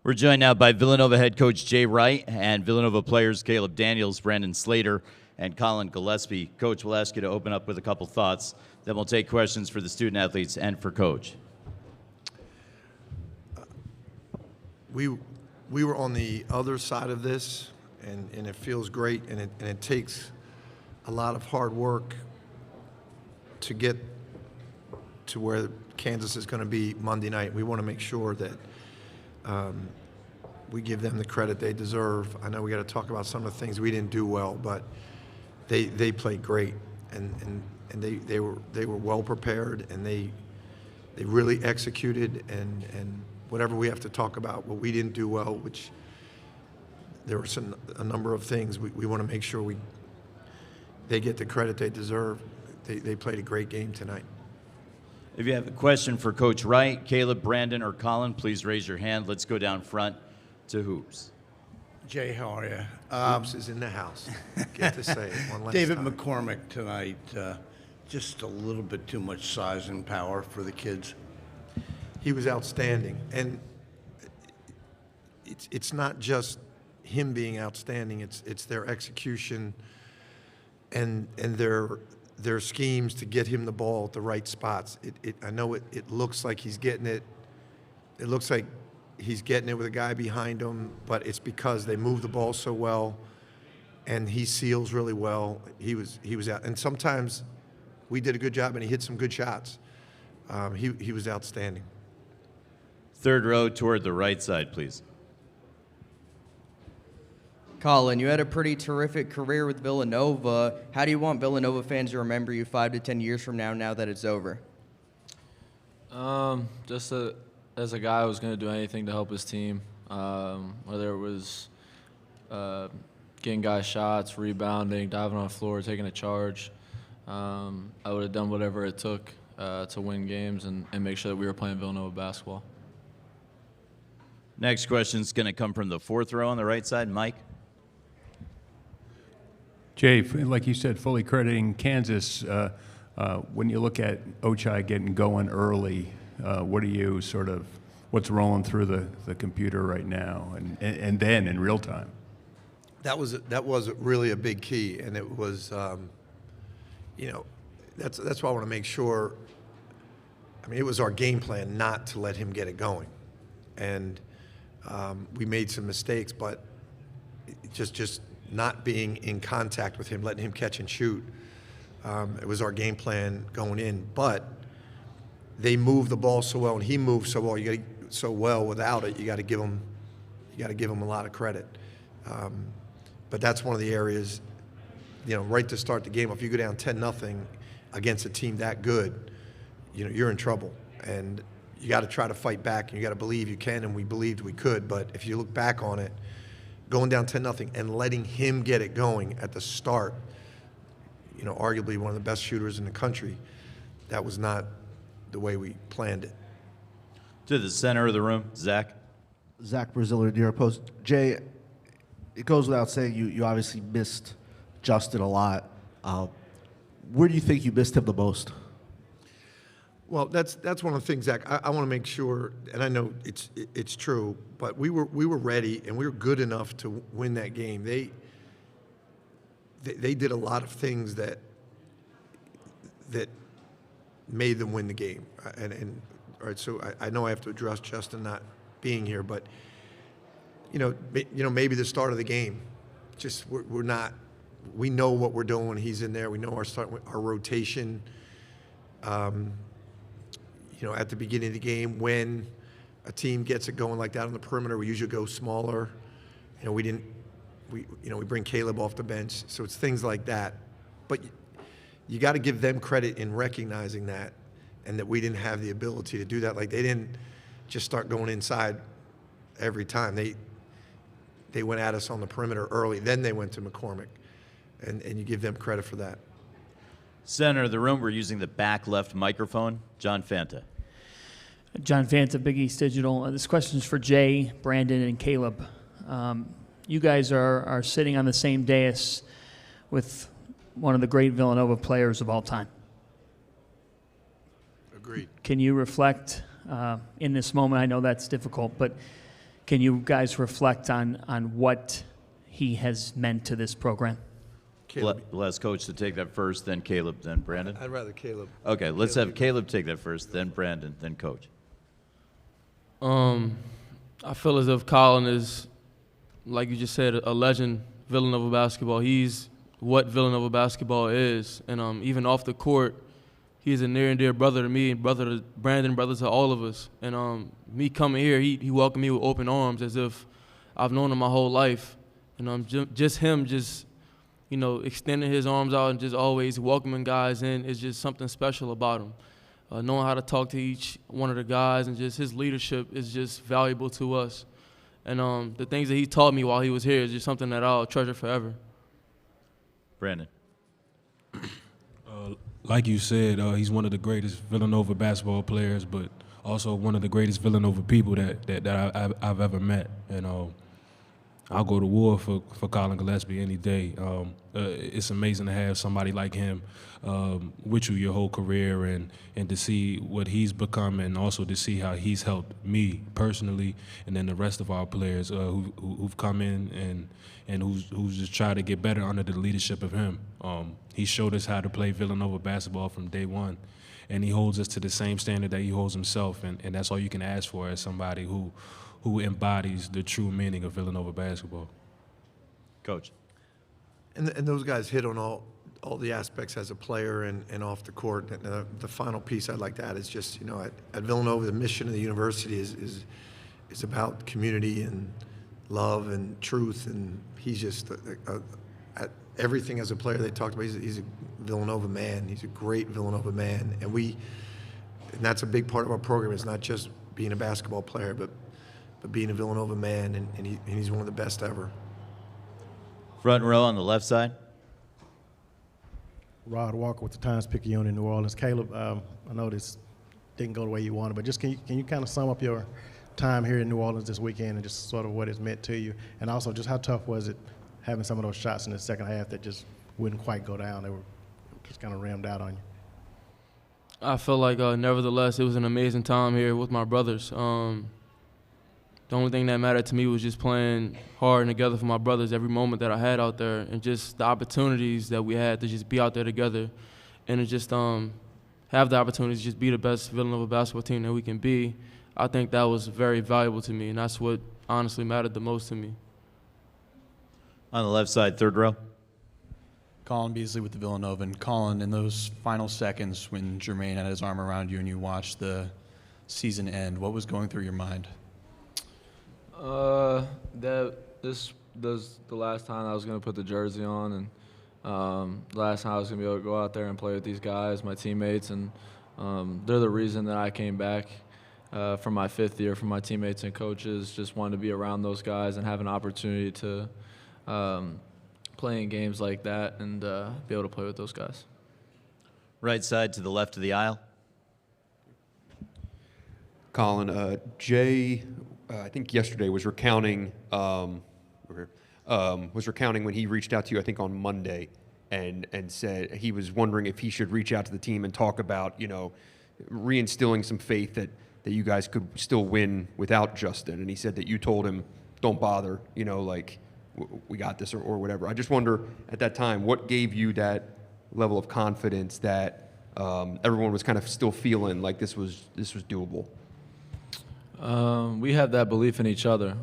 We're joined now by Villanova head coach Jay Wright and Villanova players Caleb Daniels, Brandon Slater, and Colin Gillespie. Coach, we'll ask you to open up with a couple thoughts. Then we'll take questions for the student athletes and for Coach. We were on the other side of this, and it feels great, and it takes a lot of hard work to get to where Kansas is going to be Monday night. We want to make sure that we give them the credit they deserve. I know we got to talk about some of the things we didn't do well, but they played great, and they were well prepared, and they really executed, and whatever we have to talk about, what we didn't do well, which there were a number of things we want to make sure they get the credit they deserve. They played a great game tonight. If you have a question for Coach Wright, Caleb, Brandon, or Colin, please raise your hand. Let's go down front to Hoops. Jay, how are you? Hoops is in the house. Get to say it one last David time. McCormick tonight, just a little bit too much size and power for the kids. He was outstanding, and it's not just him being outstanding. It's their execution and their schemes to get him the ball at the right spots. I know it looks like he's getting it. It looks like he's getting it with a guy behind him, but it's because they move the ball so well, and he seals really well. He was out, and sometimes we did a good job, and he hit some good shots. He was outstanding. Third row toward the right side, please. Colin, you had a pretty terrific career with Villanova. How do you want Villanova fans to remember you 5 to 10 years from now that it's over? Just as a guy who was going to do anything to help his team, whether it was getting guys shots, rebounding, diving on the floor, taking a charge. I would have done whatever it took to win games and make sure that we were playing Villanova basketball. Next question is going to come from the fourth row on the right side. Mike? Jay, like you said, fully crediting Kansas, when you look at Ochai getting going early, what are you what's rolling through the computer right now and then in real time? That was really a big key, and it was, that's why I want to make sure. I mean, it was our game plan not to let him get it going, and we made some mistakes, but just not being in contact with him, letting him catch and shoot. It was our game plan going in, but they moved the ball so well, and he moved so well. So well without it, you got to give him a lot of credit. But that's one of the areas, right to start the game. If you go down 10-0 against a team that good, you're in trouble, and you got to try to fight back, and you got to believe you can, and we believed we could. But if you look back on it, going down 10-0 and letting him get it going at the start, arguably one of the best shooters in the country, that was not the way we planned it. To the center of the room, Zach. Zach Braziller, New York Post. Jay, it goes without saying you obviously missed Justin a lot. Where do you think you missed him the most? Well, that's one of the things, Zach. I want to make sure, and I know it's true, but we were ready and we were good enough to win that game. They did a lot of things that made them win the game, and all right. So I know I have to address Justin not being here, but maybe the start of the game, just we're not. We know what we're doing when he's in there. We know our rotation. At the beginning of the game, when a team gets it going like that on the perimeter, we usually go smaller. We bring Caleb off the bench, so it's things like that. But you got to give them credit in recognizing that, and that we didn't have the ability to do that. Like, they didn't just start going inside every time. They went at us on the perimeter early. Then they went to McCormick, and you give them credit for that. Center of the room, we're using the back left microphone. John Fanta. John Fanta, Big East Digital. This question is for Jay, Brandon, and Caleb. You guys are sitting on the same dais with one of the great Villanova players of all time. Agreed. Can you reflect in this moment? I know that's difficult, but can you guys reflect on what he has meant to this program? Caleb, We'll ask Coach to take that first, then Caleb, then Brandon. I'd rather Caleb. Okay, let's have Caleb take that first, then Brandon, then Coach. I feel as if Colin is, like you just said, a legend, Villanova basketball. He's what Villanova basketball is. And even off the court, he's a near and dear brother to me, brother to Brandon, brother to all of us. And me coming here, he welcomed me with open arms as if I've known him my whole life. And just him extending his arms out and just always welcoming guys in is just something special about him. Knowing how to talk to each one of the guys and just his leadership is just valuable to us. And the things that he taught me while he was here is just something that I'll treasure forever. Brandon. Like you said, he's one of the greatest Villanova basketball players, but also one of the greatest Villanova people that I've ever met. And I'll go to war for Colin Gillespie any day. It's amazing to have somebody like him with you your whole career and to see what he's become and also to see how he's helped me personally and then the rest of our players who've come in and who's just tried to get better under the leadership of him. He showed us how to play Villanova basketball from day one, and he holds us to the same standard that he holds himself, and that's all you can ask for as somebody who embodies the true meaning of Villanova basketball. Coach. And those guys hit on all the aspects as a player and off the court. And the final piece I'd like to add is just, at Villanova, the mission of the university is about community and love and truth. And he's just at everything as a player they talked about. He's a Villanova man. He's a great Villanova man. And that's a big part of our program. It's not just being a basketball player, but being a Villanova man, and he's one of the best ever. Front row on the left side. Rod Walker with the Times-Picayune in New Orleans. Caleb, I know this didn't go the way you wanted, but just can you kind of sum up your time here in New Orleans this weekend and just sort of what it's meant to you? And also just how tough was it having some of those shots in the second half that just wouldn't quite go down? They were just kind of rammed out on you. I feel like, nevertheless, it was an amazing time here with my brothers. The only thing that mattered to me was just playing hard and together for my brothers every moment that I had out there, and just the opportunities that we had to just be out there together and to just have the opportunity to just be the best Villanova basketball team that we can be. I think that was very valuable to me, and that's what honestly mattered the most to me. On the left side, third row. Colin Beasley with the Villanova. And Colin, in those final seconds when Jermaine had his arm around you and you watched the season end, what was going through your mind? This was the last time I was going to put the jersey on, and the last time I was going to be able to go out there and play with these guys, my teammates, and they're the reason that I came back for my fifth year, for my teammates and coaches. Just wanted to be around those guys and have an opportunity to play in games like that and be able to play with those guys. Right side to the left of the aisle. Colin, Jay, I think yesterday was recounting when he reached out to you, I think on Monday, and said he was wondering if he should reach out to the team and talk about, reinstilling some faith that you guys could still win without Justin. And he said that you told him, don't bother, we got this or whatever. I just wonder at that time, what gave you that level of confidence that everyone was kind of still feeling like this was doable? We had that belief in each other.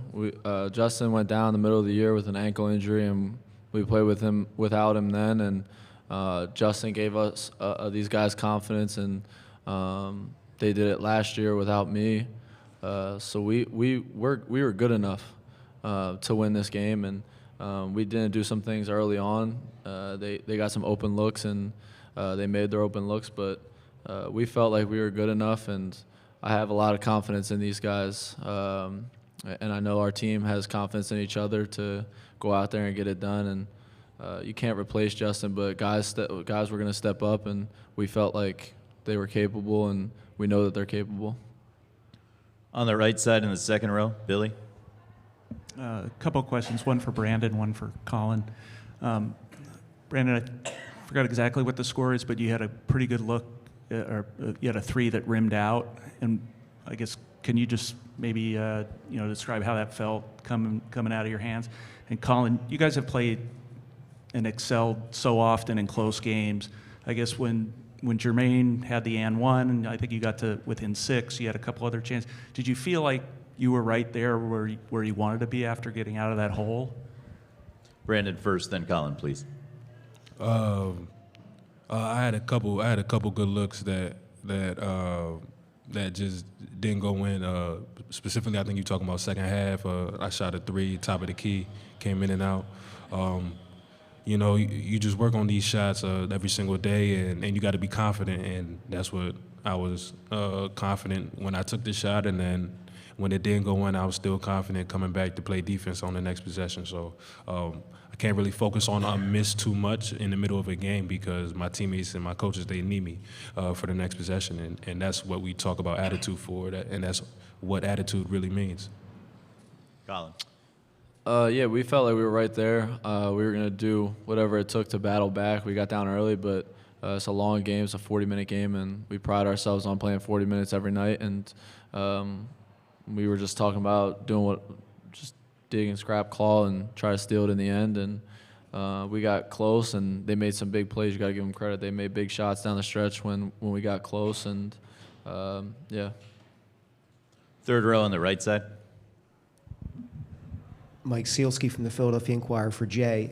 Justin went down in the middle of the year with an ankle injury, and we played without him then. And Justin gave us these guys confidence, and they did it last year without me. So we were good enough to win this game, and we didn't do some things early on. They got some open looks, and they made their open looks, but we felt like we were good enough, and I have a lot of confidence in these guys, and I know our team has confidence in each other to go out there and get it done. And you can't replace Justin, but guys were going to step up, and we felt like they were capable, and we know that they're capable. On the right side in the second row, Billy. A couple of questions, one for Brandon, one for Colin. Brandon, I forgot exactly what the score is, but you had a pretty good look. You had a three that rimmed out, and I guess Can you just maybe describe how that felt coming out of your hands? And Colin, you guys have played and excelled so often in close games. I guess when Jermaine had the and one, and I think you got to within 6, you had a couple other chances. Did you feel like you were right there where you wanted to be after getting out of that hole? Brandon first, then Colin, please. I had a couple good looks that just didn't go in. Specifically, I think you're talking about second half. I shot a 3, top of the key, came in and out. You just work on these shots every single day, and you got to be confident, and that's what I was confident when I took the shot, and then when it didn't go in, I was still confident coming back to play defense on the next possession. So I can't really focus on a miss too much in the middle of a game because my teammates and my coaches, they need me for the next possession, and that's what we talk about attitude for, and that's what attitude really means. Colin. Yeah, we felt like we were right there. We were going to do whatever it took to battle back. We got down early, but it's a long game. It's a 40-minute game, and we pride ourselves on playing 40 minutes every night. And we were just talking about just dig and scrap, claw, and try to steal it in the end. And we got close, and they made some big plays. You got to give them credit. They made big shots down the stretch when we got close, and yeah. Third row on the right side. Mike Sealski from the Philadelphia Inquirer for Jay.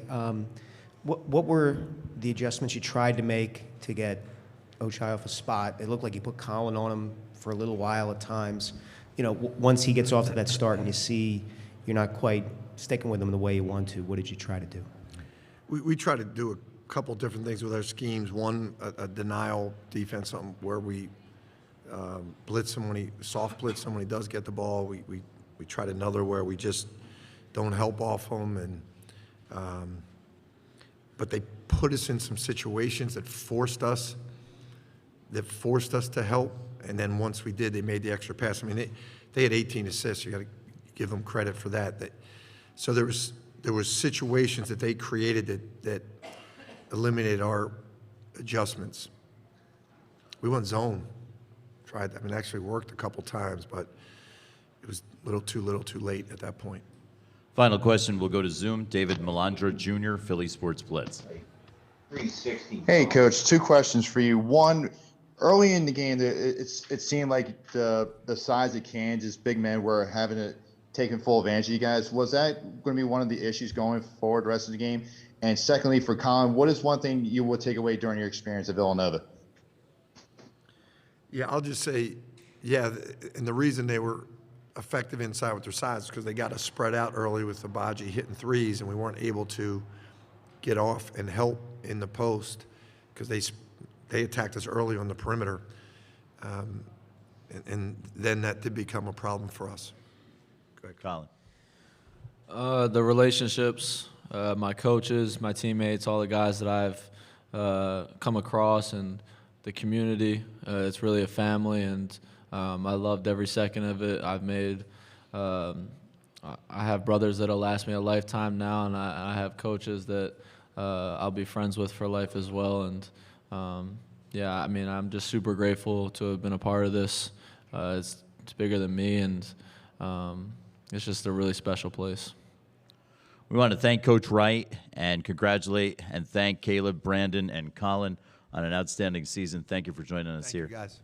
What were the adjustments you tried to make to get Ochai off a spot? It looked like you put Colin on him for a little while at times. Once he gets off to that start and you see you're not quite sticking with him the way you want to, what did you try to do? We try to do a couple different things with our schemes. One, a denial defense where we blitz him soft blitz him when he does get the ball. We tried another where we just don't help off him, and but they put us in some situations that forced us to help, and then once we did, they made the extra pass. I mean, they had 18 assists. You got to give them credit for that. So there was situations that they created that eliminated our adjustments. We went zone. Actually worked a couple times, but it was a little too late at that point. Final question will go to Zoom. David Melandra Jr., Philly Sports Blitz. Hey, Coach. 2 questions for you. One, early in the game, it seemed like the size of Kansas big men were taking full advantage of you guys. Was that going to be one of the issues going forward the rest of the game? And secondly, for Colin, what is one thing you would take away during your experience at Villanova? Yeah, I'll just say, and the reason they were effective inside with their size because they got us spread out early with Abaji hitting threes, and we weren't able to get off and help in the post because they attacked us early on the perimeter, and then that did become a problem for us. Go ahead, Colin. The relationships, my coaches, my teammates, all the guys that I've come across, and the community. It's really a family, and I loved every second of it. I have brothers that'll last me a lifetime now, and I have coaches that I'll be friends with for life as well. And I'm just super grateful to have been a part of this. It's bigger than me, and it's just a really special place. We want to thank Coach Wright and congratulate and thank Caleb, Brandon, and Colin on an outstanding season. Thank you for joining us here. Thank you, guys.